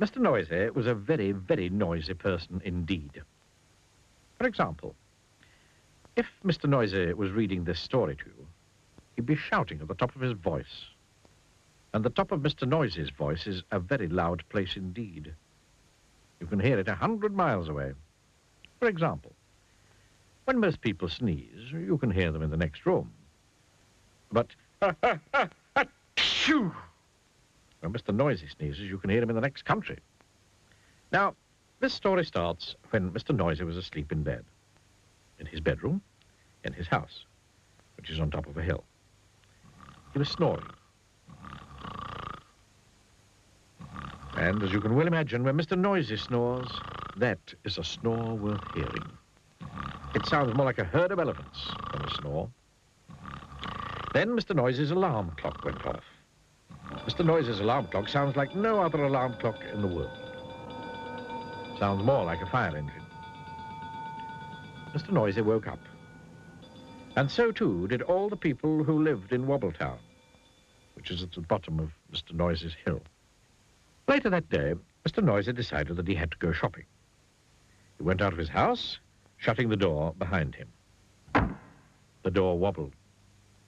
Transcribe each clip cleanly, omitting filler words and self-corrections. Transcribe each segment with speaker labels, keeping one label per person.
Speaker 1: Mr. Noisy was a very, very noisy person indeed. For example, if Mr. Noisy was reading this story to you, he'd be shouting at the top of his voice. And the top of Mr. Noisy's voice is a very loud place indeed. You can hear it 100 miles away. For example, when most people sneeze, you can hear them in the next room. But when Mr. Noisy sneezes, you can hear him in the next country. Now, this story starts when Mr. Noisy was asleep in bed, in his bedroom, in his house, which is on top of a hill. He was snoring. And as you can well imagine, when Mr. Noisy snores, that is a snore worth hearing. It sounds more like a herd of elephants than a snore. Then Mr. Noisy's alarm clock went off. Mr. Noisy's alarm clock sounds like no other alarm clock in the world. Sounds more like a fire engine. Mr. Noisy woke up. And so, too, did all the people who lived in Wobbletown, which is at the bottom of Mr. Noisy's hill. Later that day, Mr. Noisy decided that he had to go shopping. He went out of his house, shutting the door behind him. The door wobbled.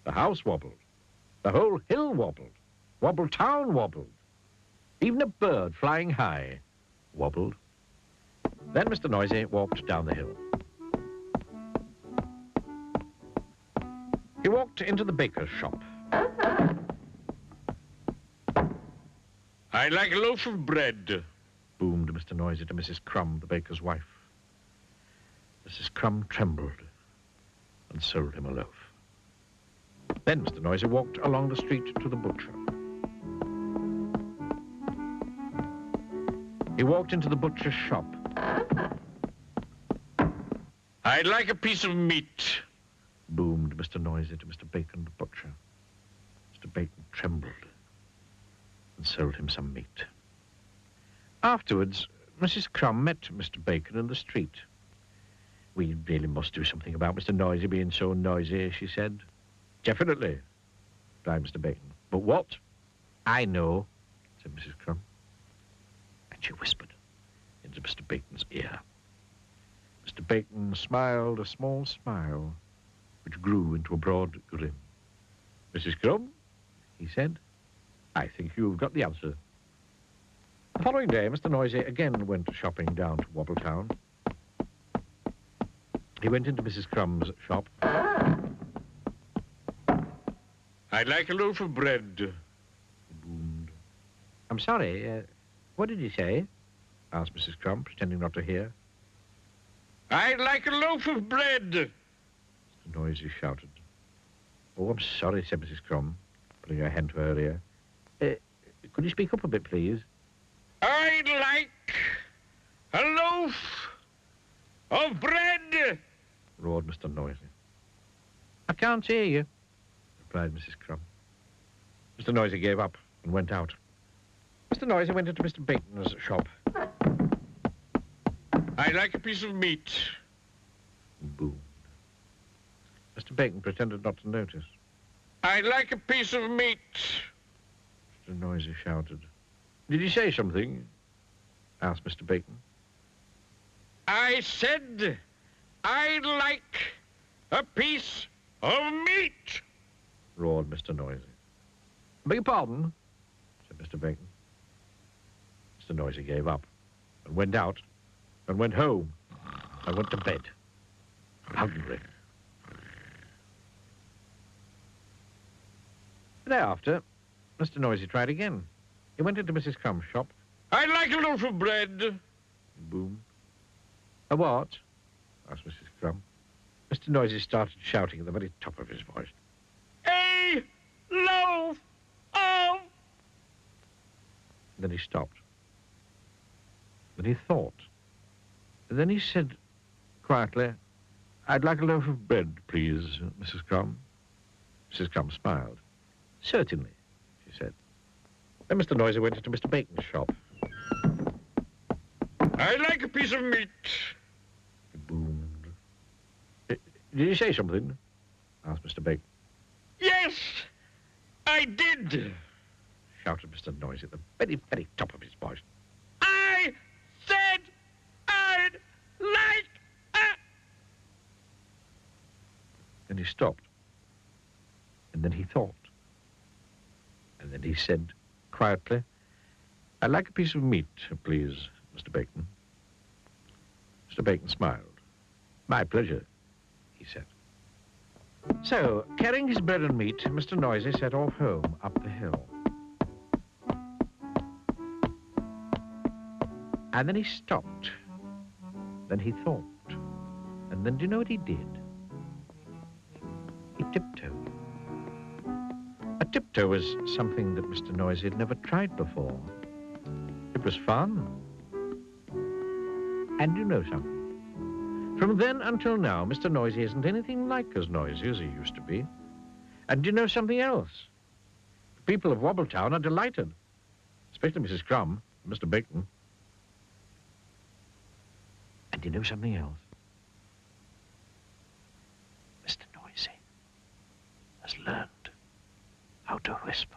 Speaker 1: The house wobbled. The whole hill wobbled. Wobbletown wobbled. Even a bird flying high wobbled. Then Mr. Noisy walked down the hill. He walked into the baker's shop.
Speaker 2: I'd like a loaf of bread,
Speaker 1: boomed Mr. Noisy to Mrs. Crumb, the baker's wife. Mrs. Crumb trembled and sold him a loaf. Then Mr. Noisy walked along the street to the butcher. He walked into the butcher's shop.
Speaker 2: I'd like a piece of meat,
Speaker 1: boomed Mr. Noisy to Mr. Bacon, the butcher. Mr. Bacon trembled and sold him some meat. Afterwards, Mrs. Crumb met Mr. Bacon in the street. "We really must do something about Mr. Noisy being so noisy," she said. "Definitely," replied Mr. Bacon. "But what?" "I know," said Mrs. Crumb. And she whispered into Mr. Bacon's ear. Mr. Bacon smiled a small smile, which grew into a broad grin. "Mrs. Crumb," he said, "I think you've got the answer." The following day, Mr. Noisy again went shopping down to Wobbletown. He went into Mrs. Crumb's shop.
Speaker 2: I'd like a loaf of bread,
Speaker 1: He boomed. "I'm sorry, what did you say?" asked Mrs. Crumb, pretending not to hear.
Speaker 2: I'd like a loaf of bread,
Speaker 1: Mr. Noisy shouted. "Oh, I'm sorry," said Mrs. Crumb, putting her hand to her ear. Could you speak up a bit, please?"
Speaker 2: I'd like a loaf of bread,
Speaker 1: roared Mr. Noisy. "I can't hear you," replied Mrs. Crumb. Mr. Noisy gave up and went out. Mr. Noisy went into Mr. Bacon's shop.
Speaker 2: I'd like a piece of meat.
Speaker 1: And boomed. Mr. Bacon pretended not to notice.
Speaker 2: I'd like a piece of meat.
Speaker 1: Mr. Noisy shouted. "Did you say something?" asked Mr. Bacon.
Speaker 2: I said I'd like a piece of meat,
Speaker 1: roared Mr. Noisy. "Beg your pardon?" said Mr. Bacon. Mr. Noisy gave up and went out and went home and went to bed, hungry. The day after, Mr. Noisy tried again. He went into Mrs. Crumb's shop.
Speaker 2: I'd like a loaf of bread.
Speaker 1: Boom. "A what?" asked Mrs. Crumb. Mr. Noisy started shouting at the very top of his voice.
Speaker 2: A loaf of...
Speaker 1: Then he stopped. Then he thought. And then he said quietly, "I'd like a loaf of bread, please, Mrs. Crumb." Mrs. Crumb smiled. "Certainly," she said. Then Mr. Noisy went into Mr. Bacon's shop.
Speaker 2: I'd like a piece of meat.
Speaker 1: He boomed. "Did you say something?" asked Mr. Bacon.
Speaker 2: Yes, I did.
Speaker 1: Shouted Mr. Noisy at the very, very top of his voice.
Speaker 2: like a...
Speaker 1: Then he stopped. And then he thought. And then he said quietly, "I'd like a piece of meat, please, Mr. Bacon." Mr. Bacon smiled. "My pleasure," he said. So, carrying his bread and meat, Mr. Noisy set off home up the hill. And then he stopped. Then he thought. And then do you know what he did? He tiptoed. A tiptoe was something that Mr. Noisy had never tried before. It was fun. And you know something? From then until now, Mr. Noisy isn't anything like as noisy as he used to be. And do you know something else? The people of Wobbletown are delighted, especially Mrs. Crumb and Mr. Bacon. And do you know something else? Mr. Noisy has learned how to whisper.